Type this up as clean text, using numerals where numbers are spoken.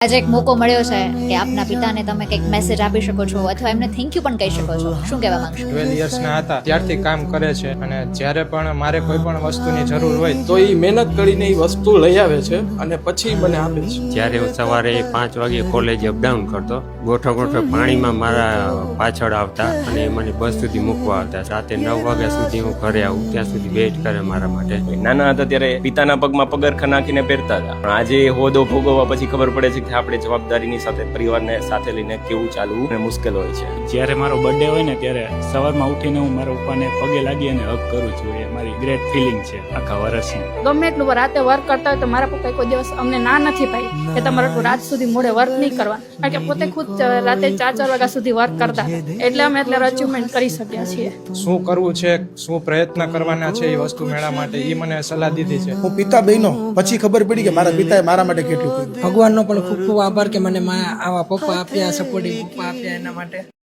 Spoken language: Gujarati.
આજે એક મોકો મળ્યો છે કે આપના પિતાને તમે કંઈક મેસેજ આપી શકો છો અથવા એમને થેન્ક યુ પણ કહી શકો છો. શું કહેવા માંગશો? 12 યર્સના હતા ત્યારથી કામ કરે છે અને જ્યારે પણ મારે કોઈ પણ વસ્તુની જરૂર હોય તો એ મહેનત કરીને એ વસ્તુ લઈ આવે છે અને પછી મને આપે છે. જ્યારે હું સવારે 5 વાગે કોલેજ અપડાઉન કરતો, ગોઠો પાણીમાં મારા પાછળ આવતા અને મને બસ સુધી મૂકવા આવતા. રાતે 9 વાગ્યા સુધી હું ઘરે આવું ત્યાં સુધી વેઇટ કરે મારા માટે. નાના હતા ત્યારે પિતાના પગમાં પગરખા નાખીને પહેરતા હતા, પણ આજે હોદો ભોગવવા પછી ખબર પડે છે કે આપણે જવાબદારીની સાથે પરિવારને સાથે લઈને કેવું ચાલવું અને મુશ્કેલ હોય છે. જ્યારે મારો બર્થડે હોય ને ત્યારે સવારમાં ઉઠીને હું મારા પપ્પાને પગે લાગી અને હગ કરું છું. એ મારી ગ્રેટ ફિલિંગ છે આખા વર્ષની. ગમે એટલું રાતે વર્ક કરતા હોય તો મારા પપ્પાએ કોઈ દિવસ અમને ના નથી પાડી કે તમારે આટલું રાત સુધી મોડે વર્ક નહીં કરવા, કારણ કે પોતે ખુદ રાતે 4 વાગ્યા સુધી વર્ક કરતા હતા. એટલે અમે એટલે અચીવમેન્ટ કરી શક્યા છીએ. શું કરવું છે, શું પ્રયત્ન કરવાના છે એ વસ્તુ મેળવવા માટે એ મને સલાહ દીધી છે. હું પિતા બન્યો પછી ખબર પડી કે મારા પિતાએ મારા માટે કેટલું કર્યું. ભગવાનનો પણ ખૂબ ખૂબ આભાર કે મને આવા પપ્પા આપ્યા, સપોર્ટિવ પપ્પા આપ્યા એના માટે.